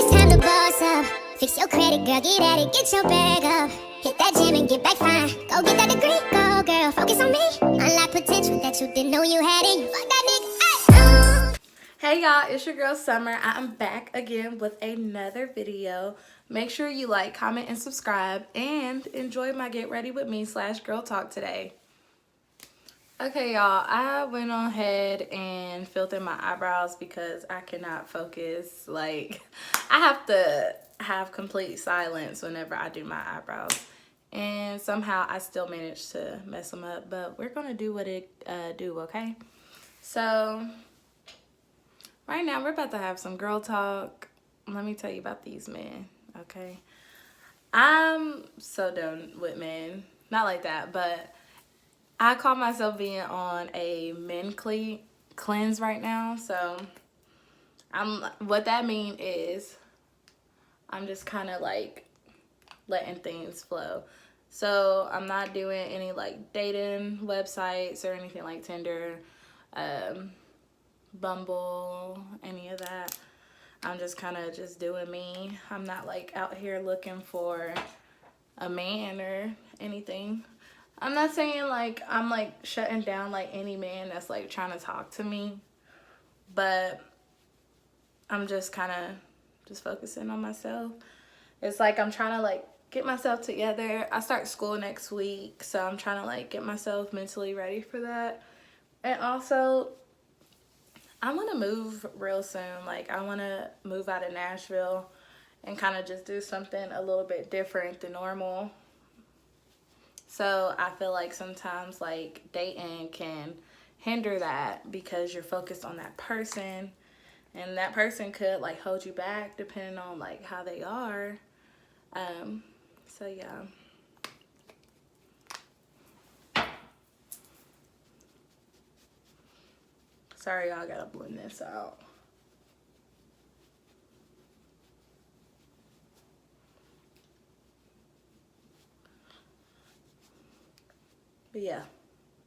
it's time to boss up. Fix your credit, girl, get at it, get your bag up. Hit that gym and get back fine. Go get that degree, go girl, focus on me. Unlock potential that you didn't know you had in you. Fuck that nigga, Hey y'all, it's your girl Summer. I'm back again with another video. Make sure you like, comment, and subscribe, and enjoy my get ready with me / girl talk today. Okay y'all, I went on ahead and filled in my eyebrows because I cannot focus. Like, I have to have complete silence whenever I do my eyebrows. And somehow I still managed to mess them up, but we're gonna do what it do, okay? So right now, we're about to have some girl talk. Let me tell you about these men, okay? I'm so done with men. Not like that, but I call myself being on a men cleanse right now. So what that means is I'm just kind of like letting things flow. So I'm not doing any like dating websites or anything like Tinder, Bumble, any of that. I'm just kind of just doing me. I'm not like out here looking for a man or anything. I'm not saying like I'm like shutting down like any man that's like trying to talk to me, but I'm just kind of just focusing on myself. It's like I'm trying to like get myself together. I start school next week, so I'm trying to like get myself mentally ready for that. And also, I want to move real soon. Like, I want to move out of Nashville and kind of just do something a little bit different than normal. So I feel like sometimes like dating can hinder that because you're focused on that person, and that person could like hold you back depending on like how they are. So yeah. Sorry, y'all, gotta blend this out. But yeah,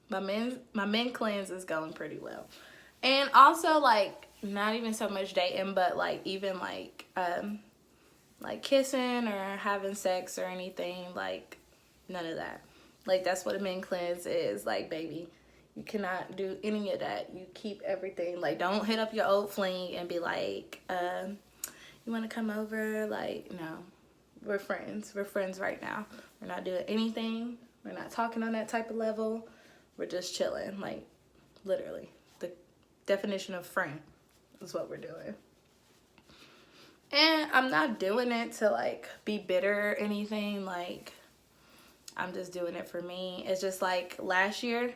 my men cleanse is going pretty well. And also like not even so much dating, but like even like kissing or having sex or anything, like none of that. Like, that's what a men cleanse is. Like, baby, you cannot do any of that. You keep everything. Like, don't hit up your old fling and be like, you want to come over? Like, no, we're friends. We're friends right now. We're not doing anything. We're not talking on that type of level. We're just chilling. Like, literally, the definition of friend is what we're doing. And I'm not doing it to like be bitter or anything. Like, I'm just doing it for me. It's just like last year,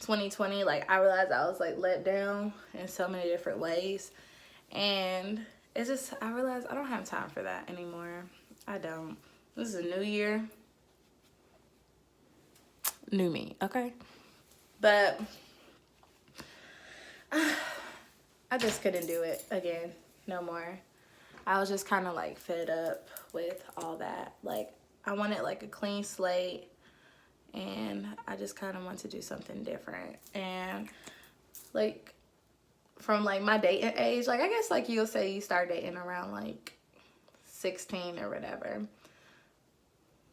2020, like I realized I was like let down in so many different ways. And it's just, I realized I don't have time for that anymore. I don't. This is a new year. New me, okay? But I just couldn't do it again. No more. I was just kind of like fed up with all that. Like, I wanted like a clean slate, and I just kind of want to do something different. And like from like my dating age, like I guess like you'll say you start dating around like 16 or whatever.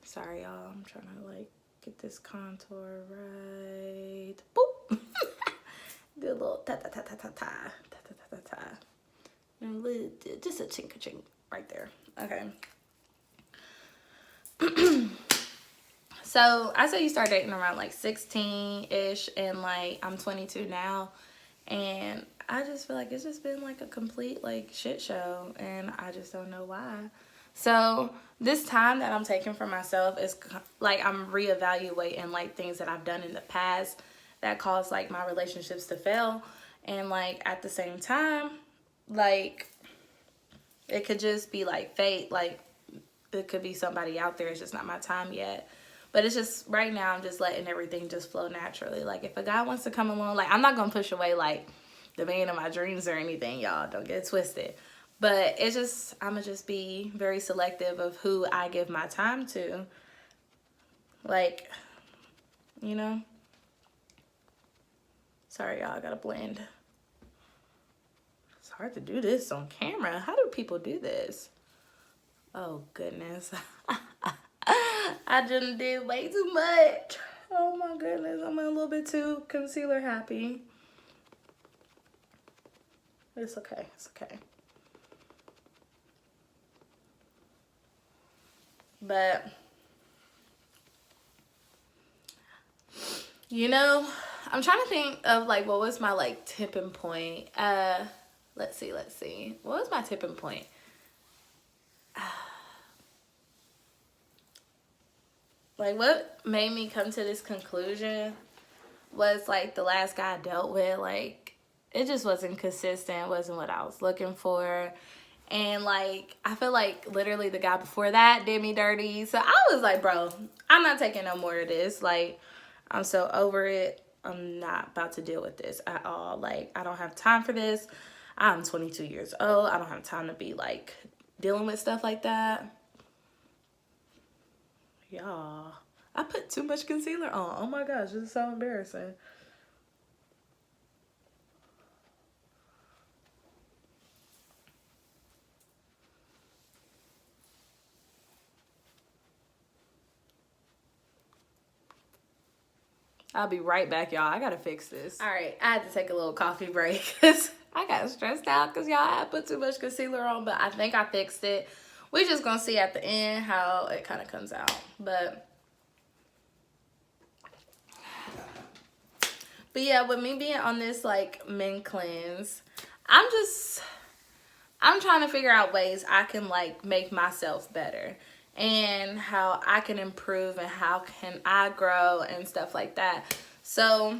Sorry y'all, I'm trying to like get this contour right. Boop. Do a little ta ta ta ta ta ta ta ta ta ta ta. Just a chink chink right there. Okay. So I say you start dating around like 16-ish, and like I'm 22 now, and I just feel like it's just been like a complete like shit show, and I just don't know why. So this time that I'm taking for myself is like I'm reevaluating like things that I've done in the past that caused like my relationships to fail, and like at the same time, like it could just be like fate. Like, it could be somebody out there. It's just not my time yet. But it's just, right now, I'm just letting everything just flow naturally. Like, if a guy wants to come along, like, I'm not going to push away, like, the man of my dreams or anything, y'all. Don't get it twisted. But it's just, I'm going to just be very selective of who I give my time to. Like, you know? Sorry, y'all. I got to blend. It's hard to do this on camera. How do people do this? Oh, goodness. I just did way too much. Oh, my goodness. I'm a little bit too concealer happy. It's okay. It's okay. But, you know, I'm trying to think of, like, what was my, like, tipping point. Let's see. What was my tipping point? Like, what made me come to this conclusion was, like, the last guy I dealt with, like, it just wasn't consistent. It wasn't what I was looking for. And, like, I feel like literally the guy before that did me dirty. So I was like, bro, I'm not taking no more of this. Like, I'm so over it. I'm not about to deal with this at all. Like, I don't have time for this. I'm 22 years old. I don't have time to be, like, dealing with stuff like that. Y'all, I put too much concealer on. Oh, my gosh. This is so embarrassing. I'll be right back, y'all. I gotta fix this. All right, I had to take a little coffee break because I got stressed out because y'all I put too much concealer on, but I think I fixed it. We're just gonna see at the end how it kind of comes out. But yeah, with me being on this like men cleanse, I'm trying to figure out ways I can like make myself better and how I can improve and how can I grow and stuff like that. So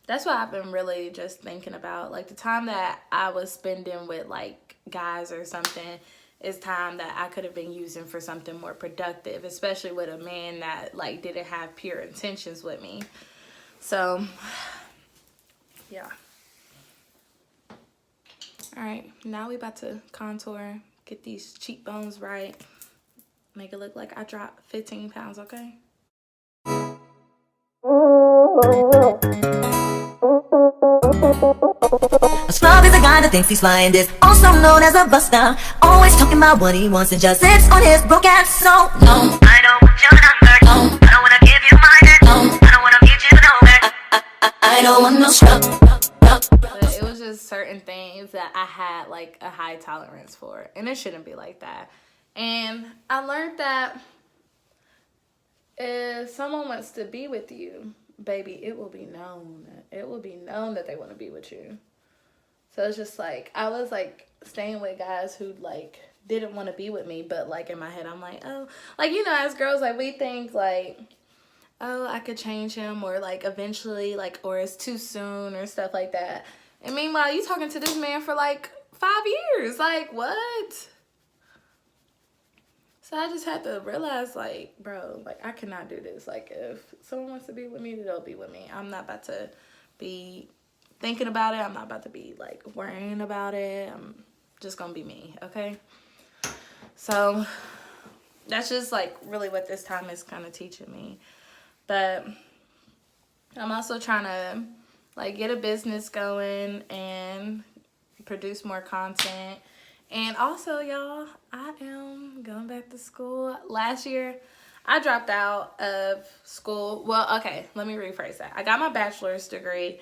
that's what I've been really just thinking about. Like the time that I was spending with like guys or something is time that I could have been using for something more productive, especially with a man that like didn't have pure intentions with me. So yeah. All right, now we about to contour, get these cheekbones right, make it look like I dropped 15 pounds, okay? A scrub is a guy that thinks he's flying this, also known as a buster. Always talking about what he wants and just sits on his broke ass. So no, I don't want your number. No, I don't wanna give you mine. No, I don't wanna meet you nowhere. I don't want no scrub. But it was just certain things that I had like a high tolerance for, and it shouldn't be like that. And I learned that if someone wants to be with you, baby, it will be known. It will be known that they want to be with you. So it's just like, I was like staying with guys who like didn't want to be with me, but like in my head, I'm like, oh, like, you know, as girls, like we think like, oh, I could change him or like eventually, like, or it's too soon or stuff like that. And meanwhile, you talking to this man for like 5 years. Like, what? So I just had to realize, like, bro, like, I cannot do this. Like, if someone wants to be with me, they'll be with me. I'm not about to be thinking about it. I'm not about to be, like, worrying about it. I'm just going to be me, okay? So that's just, like, really what this time is kind of teaching me. But I'm also trying to, like, get a business going and produce more content. And also, y'all, I am going back to school. Last year, I dropped out of school. Well, okay, let me rephrase that. I got my bachelor's degree,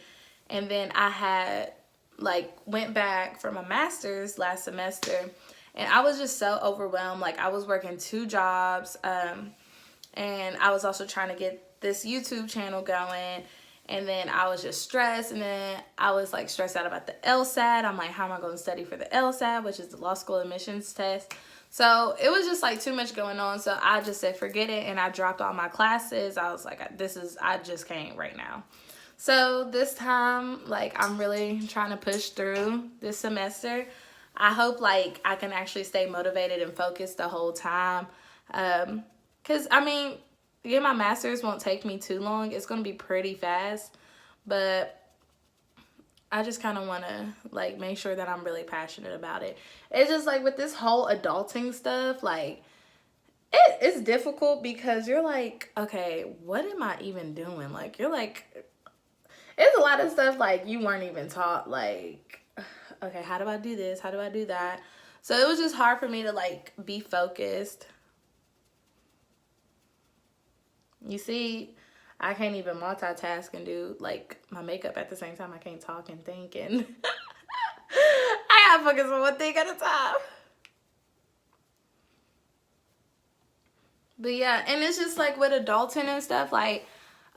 and then I had, like, went back for my master's last semester. And I was just so overwhelmed. Like, I was working 2 jobs, and I was also trying to get this YouTube channel going. And then I was just stressed, and then I was like stressed out about the LSAT. I'm like, how am I going to study for the LSAT, which is the law school admissions test? So it was just like too much going on. So I just said, forget it. And I dropped all my classes. I was like, I just can't right now. So this time, like, I'm really trying to push through this semester. I hope like I can actually stay motivated and focused the whole time. 'Cause I mean, yeah, my master's won't take me too long. It's going to be pretty fast. But I just kind of want to, like, make sure that I'm really passionate about it. It's just, like, with this whole adulting stuff, like, it's difficult because you're like, okay, what am I even doing? Like, you're like, it's a lot of stuff, like, you weren't even taught, like, okay, how do I do this? How do I do that? So it was just hard for me to like be focused. You see, I can't even multitask and do like my makeup at the same time. I can't talk and think, and I gotta focus on one thing at a time. But yeah, and it's just like with adulting and stuff, like,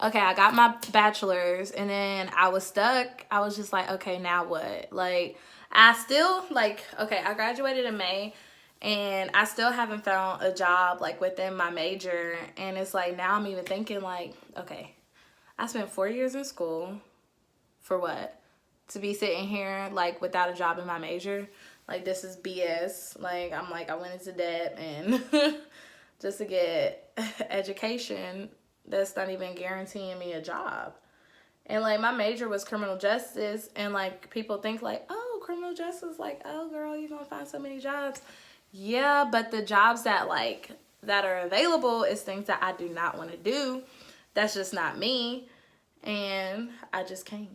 okay, I got my bachelor's and then I was stuck. I was just like, okay, now what? Like, I still, like, okay, I graduated in May and I still haven't found a job, like, within my major. And it's like, now I'm even thinking, like, okay, I spent 4 years in school for what? To be sitting here, like, without a job in my major? Like, this is BS. Like, I'm like, I went into debt and just to get education that's not even guaranteeing me a job. And like my major was criminal justice, and like people think like, oh, criminal justice, like, oh girl, you're gonna find so many jobs. Yeah, but the jobs that are available is things that I do not want to do. That's just not me, and I just can't.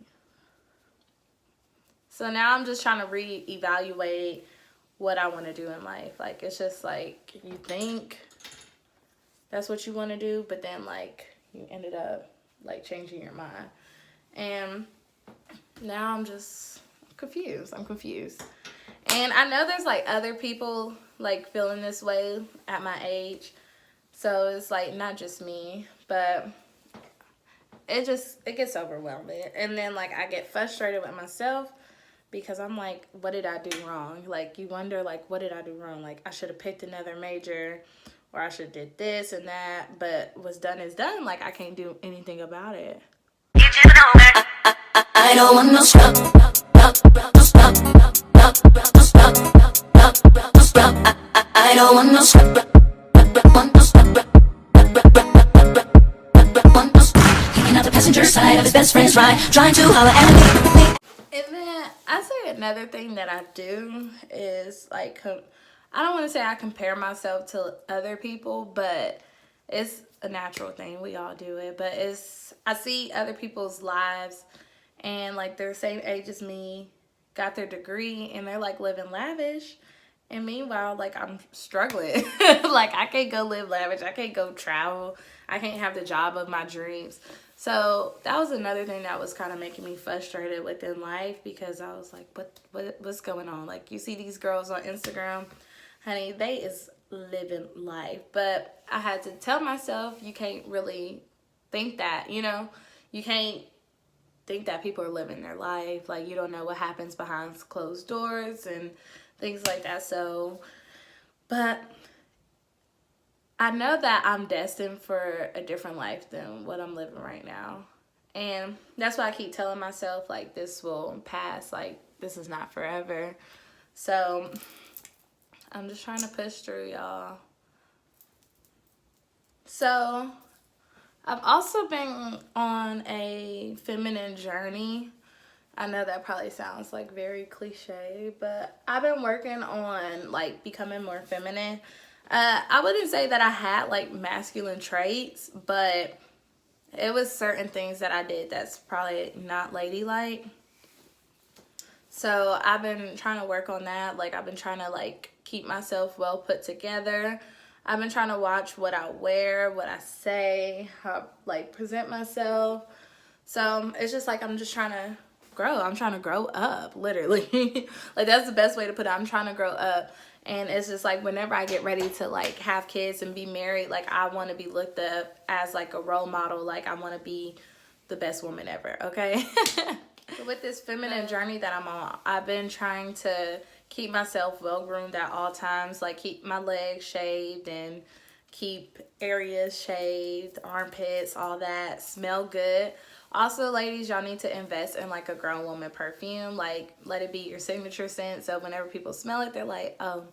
So now I'm just trying to reevaluate what I want to do in life. Like, it's just like you think that's what you want to do, but then like you ended up like changing your mind. And now I'm just confused. I'm confused. And I know there's like other people like feeling this way at my age. So it's like not just me, but it gets overwhelming. And then like I get frustrated with myself because I'm like, what did I do wrong? Like you wonder like, what did I do wrong? Like I should have picked another major, or I should have did this and that, but what's done is done. Like I can't do anything about it. I don't want no scrub. I don't want no scrub. Hanging out the passenger side of his best friend's ride, trying to holler at me. And then I say another thing that I do is like, I don't want to say I compare myself to other people, but it's a natural thing. We all do it. But I see other people's lives and like they're the same age as me, got their degree, and they're like living lavish. And meanwhile, like I'm struggling. Like I can't go live lavish. I can't go travel. I can't have the job of my dreams. So that was another thing that was kind of making me frustrated within life, because I was like, what's going on? Like you see these girls on Instagram, honey, they is living life. But I had to tell myself, you can't really think that, you know? You can't think that people are living their life. Like you don't know what happens behind closed doors and things like that. So, but I know that I'm destined for a different life than what I'm living right now. And that's why I keep telling myself, like, this will pass. Like, this is not forever. So, I'm just trying to push through, y'all. So, I've also been on a feminine journey. I know that probably sounds, like, very cliche, but I've been working on, like, becoming more feminine. I wouldn't say that I had like masculine traits, but it was certain things that I did that's probably not ladylike. So I've been trying to work on that. Like I've been trying to like keep myself well put together. I've been trying to watch what I wear, what I say, how like present myself. So it's just like I'm just trying to grow. I'm trying to grow up, literally. Like that's the best way to put it. I'm trying to grow up. And it's just like whenever I get ready to like have kids and be married, like I want to be looked up as like a role model. Like I want to be the best woman ever, okay? With this feminine journey that I'm on, I've been trying to keep myself well groomed at all times. Like keep my legs shaved and keep areas shaved, armpits, all that. Smell good. Also, ladies, y'all need to invest in like a grown woman perfume. Like let it be your signature scent. So whenever people smell it, they're like, oh,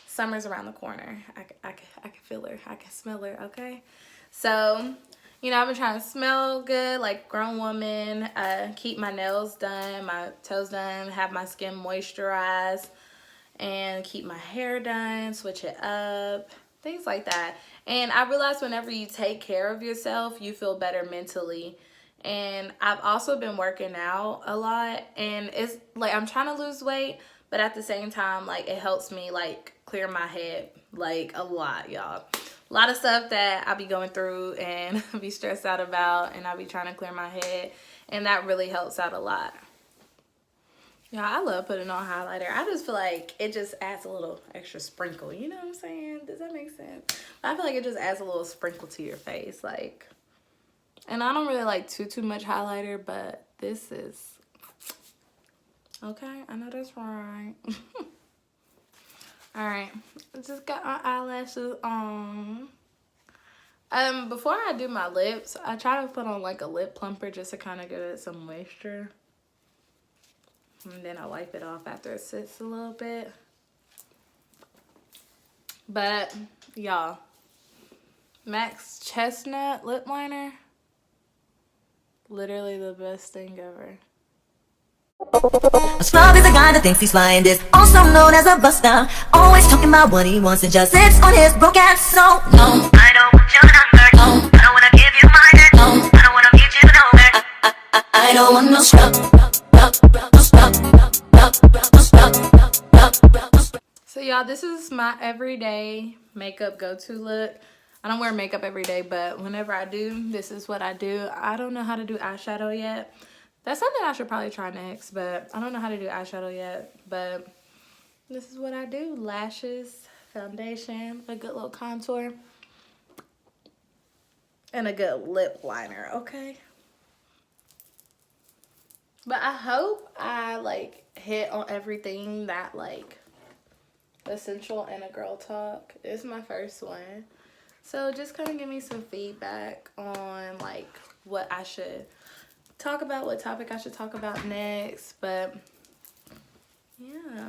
summer's around the corner. I can feel her. I can smell her, okay? So, you know, I've been trying to smell good, like grown woman, keep my nails done, my toes done, have my skin moisturized, and keep my hair done, switch it up, things like that. And I realized whenever you take care of yourself, you feel better mentally. And I've also been working out a lot, and it's like I'm trying to lose weight, but at the same time, like, it helps me like clear my head like a lot, y'all. A lot of stuff that I be going through and be stressed out about, and I be trying to clear my head, and that really helps out a lot. Yeah, I love putting on highlighter. I just feel like it just adds a little extra sprinkle. You know what I'm saying? Does that make sense? I feel like it just adds a little sprinkle to your face. Like, and I don't really like too much highlighter, but this is okay. I know that's right. All right, I just got my eyelashes on. Before I do my lips, I try to put on like a lip plumper just to kind of give it some moisture. And then I wipe it off after it sits a little bit. But, y'all, MAC's Chestnut Lip Liner, literally the best thing ever. A scrub is a guy that thinks he's flying this, also known as a buster. Always talking about what he wants and just sits on his broke ass. So, no, I don't want your number. No, I don't wanna give you mine. No, I don't wanna meet you nowhere. I don't want no scrub. So y'all, this is my everyday makeup go-to look. I don't wear makeup every day, but whenever I do, this is what I do. I don't know how to do eyeshadow yet. That's something I should probably try next, but I don't know how to do eyeshadow yet. But this is what I do. Lashes, foundation, a good little contour, and a good lip liner, okay? But I hope I like hit on everything that like essential in a girl talk. It's my first one, so just kind of give me some feedback on like what I should talk about, what topic I should talk about next. But yeah,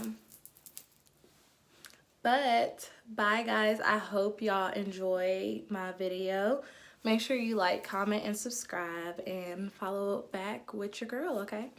but bye guys, I hope y'all enjoyed my video. Make sure you like, comment, and subscribe, and follow back with your girl, okay?